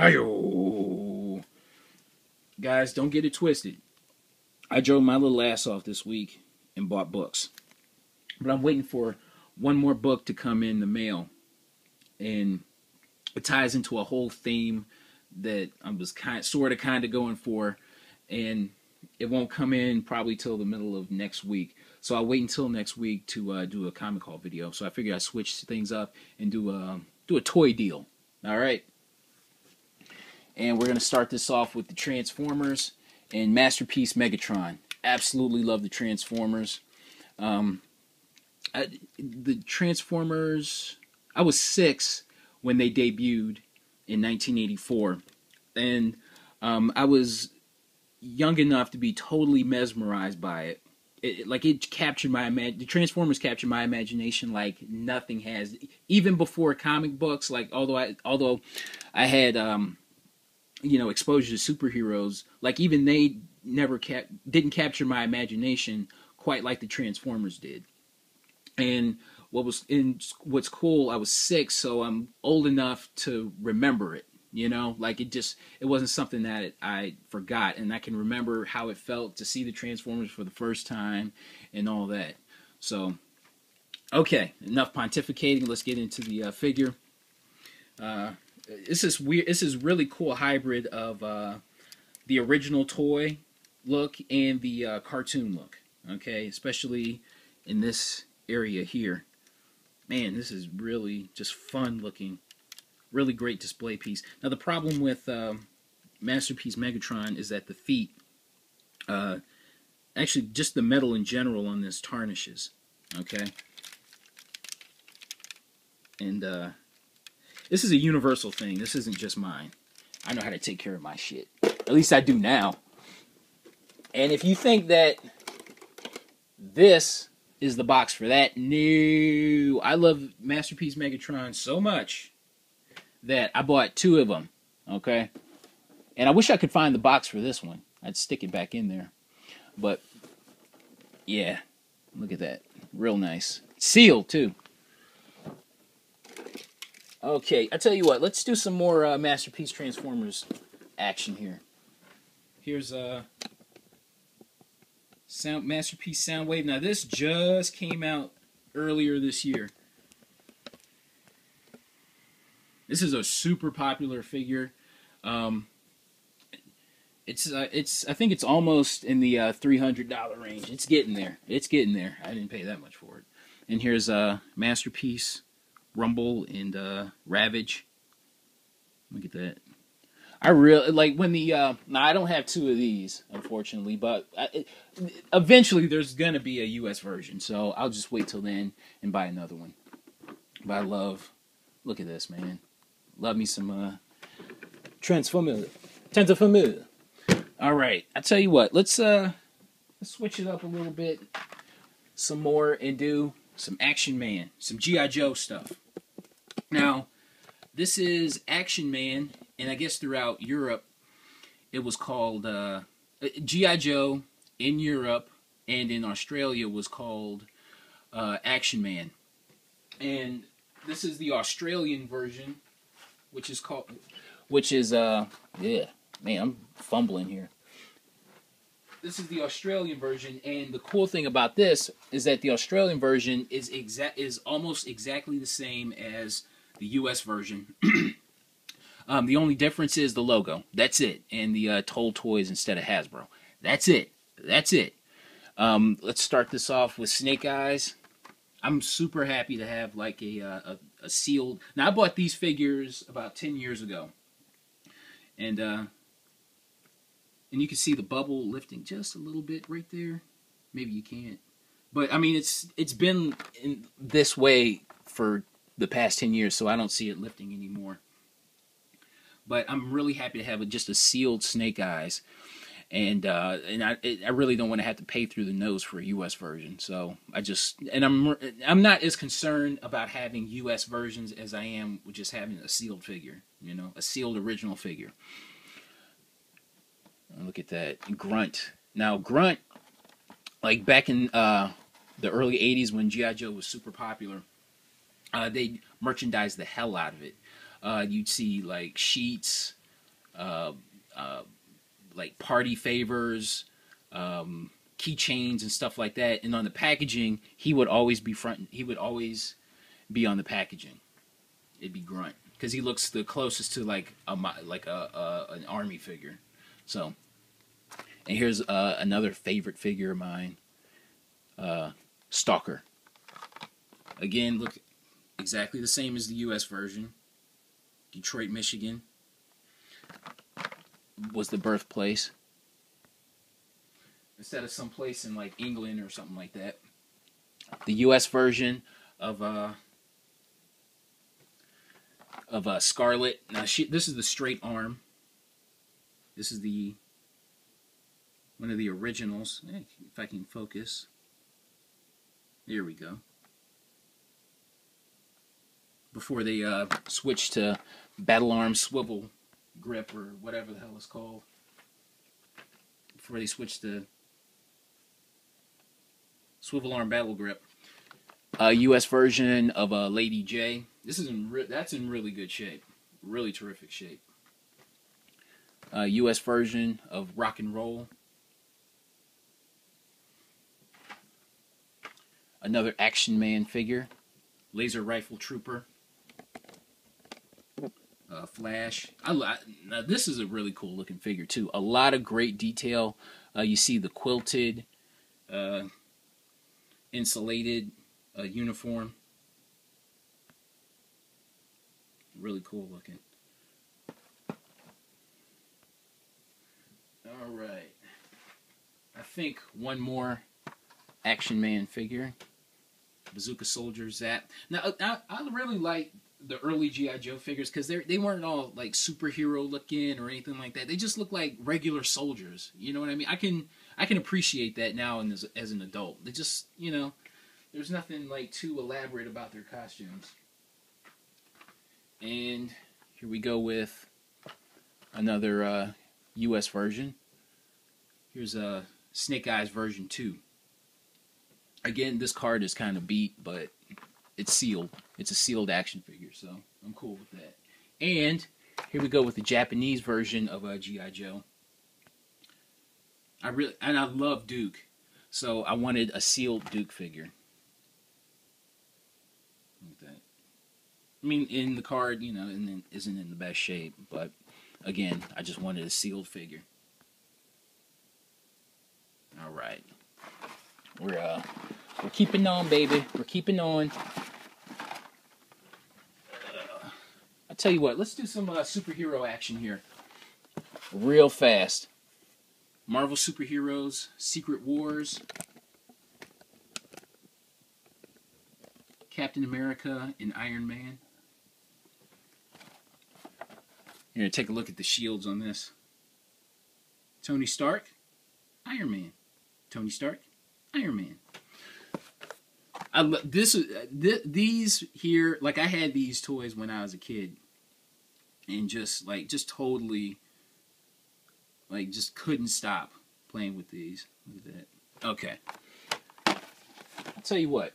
Hi-yo. Guys, don't get it twisted. I drove my little ass off this week and bought books. But I'm waiting for one more book to come in the mail. And it ties into a whole theme that I was sort of going for. And it won't come in probably till the middle of next week. So I'll wait until next week to do a comic haul video. So I figured I'd switch things up and do a toy deal. All right. And we're going to start this off with the Transformers and Masterpiece Megatron. Absolutely love the Transformers. The Transformers, I was 6 when they debuted in 1984. And I was young enough to be totally mesmerized by it. It captured my the Transformers captured my imagination like nothing has. Even before comic books, like although I had exposure to superheroes, like even they never didn't capture my imagination quite like the Transformers did. And what's cool, I was 6, so I'm old enough to remember it. It wasn't something that I forgot, and I can remember how it felt to see the Transformers for the first time and all that. So, okay, enough pontificating. Let's get into the figure. This is weird. This is really cool hybrid of the original toy look and the cartoon look. Okay, especially in this area here. Man, this is really just fun looking. Really great display piece. Now the problem with Masterpiece Megatron is that the feet, actually just the metal in general on this tarnishes. Okay, and this is a universal thing. This isn't just mine. I know how to take care of my shit. At least I do now. And if you think that this is the box for that, no. I love Masterpiece Megatron so much that I bought 2 of them, okay? And I wish I could find the box for this one. I'd stick it back in there. But, yeah, look at that. Real nice. Sealed, too. Okay, I tell you what, let's do some more Masterpiece Transformers action here. Here's Masterpiece Soundwave. Now, this just came out earlier this year. This is a super popular figure. It's I think it's almost in the $300 range. It's getting there. It's getting there. I didn't pay that much for it. And here's Masterpiece, Rumble, and Ravage. Look at that. I really like when the now I don't have 2 of these, unfortunately, but eventually there's gonna be a US version, so I'll just wait till then and buy another one. But I love, look at this, man. Love me some Transformers. All right, I tell you what, let's switch it up a little bit, some more, and do some Action Man, some G.I. Joe stuff. Now, this is Action Man, and I guess throughout Europe, it was called G.I. Joe in Europe and in Australia was called Action Man, and this is the Australian version. Which is yeah, man, I'm fumbling here. This is the Australian version, and the cool thing about this is that the Australian version is almost exactly the same as the US version. The only difference is the logo. That's it, and the Toll Toys instead of Hasbro. That's it. That's it. Let's start this off with Snake Eyes. I'm super happy to have like a sealed. Now I bought these figures about 10 years ago, and you can see the bubble lifting just a little bit right there. Maybe you can't, but I mean it's been in this way for the past 10 years, so I don't see it lifting anymore. But I'm really happy to have just a sealed Snake Eyes. And I really don't want to have to pay through the nose for a U.S. version. So I'm not as concerned about having U.S. versions as I am with just having a sealed figure, a sealed original figure. Look at that, Grunt. Now Grunt, like back in the early '80s when G.I. Joe was super popular, they merchandised the hell out of it. You'd see like sheets, uh, uh, like party favors, keychains and stuff like that. And on the packaging, he would always be front. He would always be on the packaging. It'd be Grunt because he looks the closest to like an army figure. So, and here's another favorite figure of mine, Stalker. Again, look exactly the same as the U.S. version. Detroit, Michigan was the birthplace, instead of someplace in like England or something like that. The U.S. version of Scarlet. Now this is the straight arm. This is one of the originals. If I can focus. There we go. Before they switched to battle arm swivel grip or whatever the hell it's called. Before they switched to swivel arm battle grip. U.S. version of Lady J. This is that's in really good shape, really terrific shape. U.S. version of Rock and Roll. Another Action Man figure, Laser Rifle Trooper. Flash. Now this is a really cool looking figure too. A lot of great detail. You see the quilted, insulated uniform. Really cool looking. All right. I think one more Action Man figure. Bazooka Soldier Zap. Now I really like the early G.I. Joe figures because they weren't all like superhero looking or anything like that. They just look like regular soldiers. You know what I mean? I can appreciate that now and as an adult. They just, you know, there's nothing like too elaborate about their costumes. And here we go with another U.S. version. Here's a Snake Eyes version 2. Again, this card is kind of beat, but it's sealed. It's a sealed action figure, so I'm cool with that. And here we go with the Japanese version of G.I. Joe. I love Duke, so I wanted a sealed Duke figure. Like that. I mean, in the card, you know, and then isn't in the best shape, but again, I just wanted a sealed figure. All right, we're keeping on, baby. We're keeping on. I tell you what, let's do some superhero action here, real fast. Marvel superheroes, Secret Wars, Captain America, and Iron Man. You're gonna take a look at the shields on this. Tony Stark, Iron Man. Tony Stark, Iron Man. These here, like I had these toys when I was a kid, and just totally, like just couldn't stop playing with these. Look at that. Okay, I'll tell you what.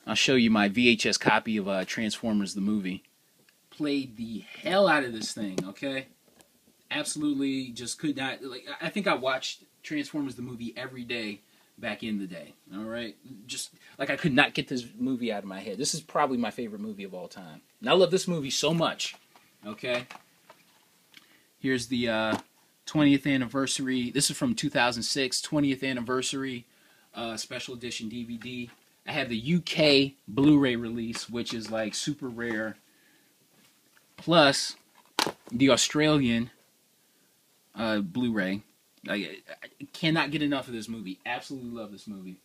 I'll show you my VHS copy of Transformers the movie. Played the hell out of this thing. Okay, absolutely, just could not. Like I think I watched Transformers the movie every day back in the day. All right, just like I could not get this movie out of my head. This is probably my favorite movie of all time, and I love this movie so much. Okay, here's the 20th anniversary. This is from 2006, 20th anniversary special edition DVD. I have the UK Blu-ray release, which is like super rare, plus the Australian Blu-ray. I cannot get enough of this movie. Absolutely love this movie.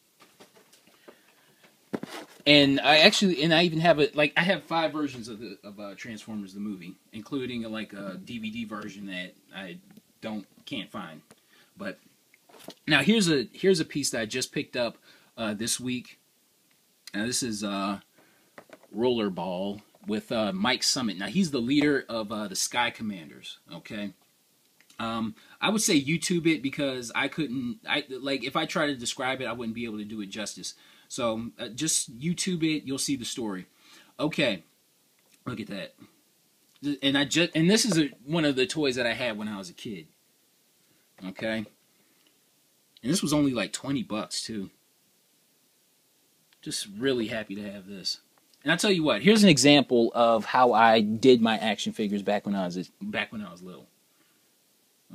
And I even have I have 5 versions of Transformers the movie, including a DVD version that I can't find. But now here's a piece that I just picked up this week. Now this is Rollerball with Mike Summit. Now he's the leader of the Sky Commanders. Okay. I would say YouTube it because if I try to describe it, I wouldn't be able to do it justice. So just YouTube it, you'll see the story. Okay, look at that. And this is one of the toys that I had when I was a kid. Okay, and this was only like $20 too. Just really happy to have this. And I tell you what, here's an example of how I did my action figures back when I was little.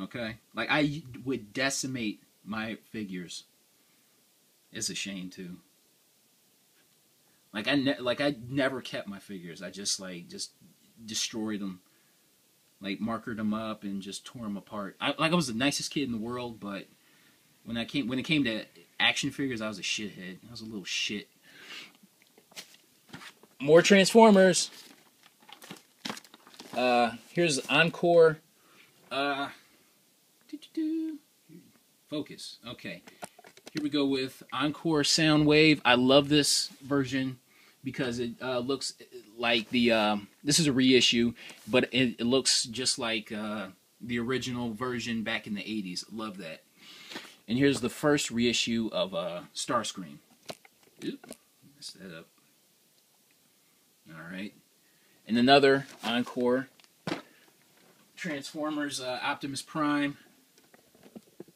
Okay, like I would decimate my figures. It's a shame too. Like I never kept my figures. I just destroyed them, like markered them up and just tore them apart. I was the nicest kid in the world, but when it came to action figures, I was a shithead. I was a little shit. More Transformers. Here's Encore. Focus. Okay. Here we go with Encore Soundwave. I love this version because it looks like this is a reissue, but it looks just like the original version back in the 80s. Love that. And here's the first reissue of Starscream. Oop, messed that up. Alright. And another Encore Transformers Optimus Prime.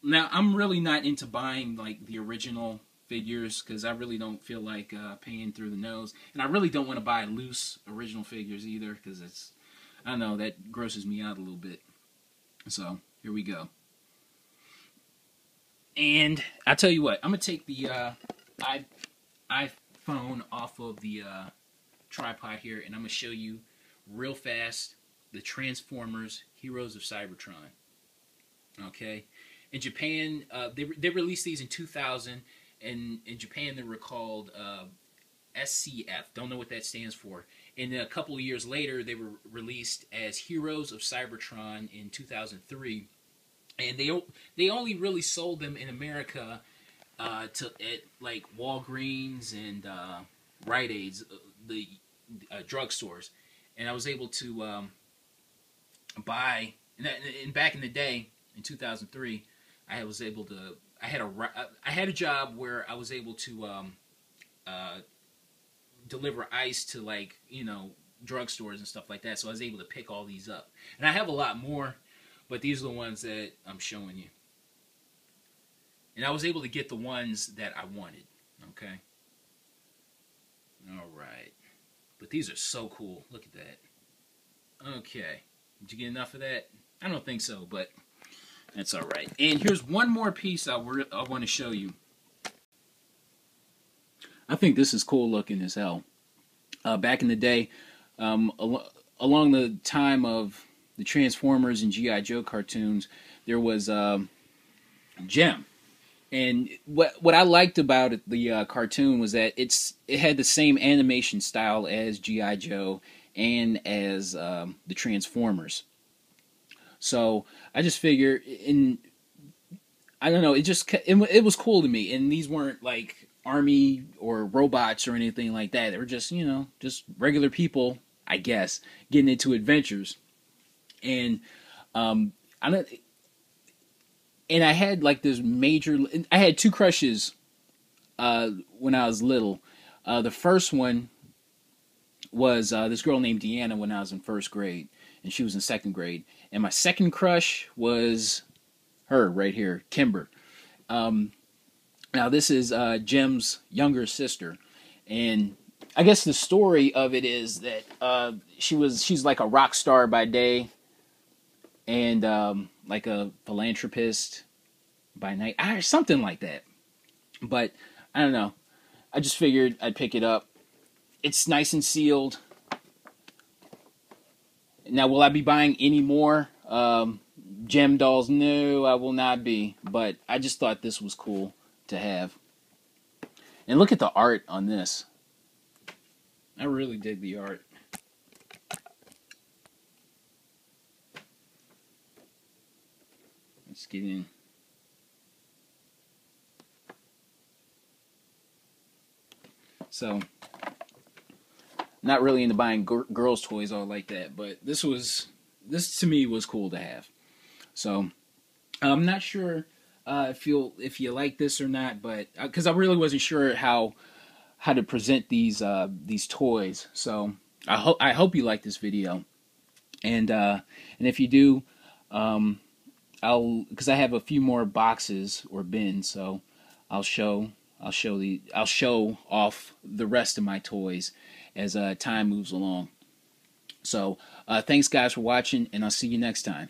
Now, I'm really not into buying like the original figures because I really don't feel like paying through the nose. And I really don't want to buy loose original figures either because I don't know, that grosses me out a little bit. So, here we go. And I tell you what, I'm going to take the iPhone off of the tripod here, and I'm going to show you real fast the Transformers Heroes of Cybertron. Okay? In Japan, they released these in 2000, and in Japan they were called SCF. Don't know what that stands for. And then a couple of years later, they were released as Heroes of Cybertron in 2003. And they only really sold them in America at like Walgreens and Rite Aids, the drugstores. And I was able to buy. And back in the day, in 2003, I had a job where I was able to deliver ice to, like, drugstores and stuff like that. So I was able to pick all these up. And I have a lot more, but these are the ones that I'm showing you. And I was able to get the ones that I wanted. Okay. All right. But these are so cool. Look at that. Okay. Did you get enough of that? I don't think so, but that's all right. And here's one more piece I want to show you. I think this is cool looking as hell. Back in the day, along the time of the Transformers and G.I. Joe cartoons, there was Gem. And what I liked about it, the cartoon, was that it had the same animation style as G.I. Joe and as the Transformers. So I just figured, I don't know, it was cool to me. And these weren't like army or robots or anything like that. They were just, just regular people, I guess, getting into adventures. And I had like this I had two crushes when I was little. The first one was this girl named Deanna when I was in first grade, and she was in second grade. And my second crush was her right here, Kimber. Now this is Jem's younger sister, and I guess the story of it is that she's like a rock star by day, and like a philanthropist by night, or something like that. But I don't know. I just figured I'd pick it up. It's nice and sealed. Now, will I be buying any more Gem dolls? No, I will not be. But I just thought this was cool to have. And look at the art on this. I really dig the art. Let's get in. So, not really into buying girls' toys all like that, but this to me was cool to have. So, I'm not sure if you like this or not, but because I really wasn't sure how to present these toys. So, I hope you like this video. And if you do, because I have a few more boxes or bins, so I'll show off the rest of my toys as time moves along. So thanks guys for watching, and I'll see you next time.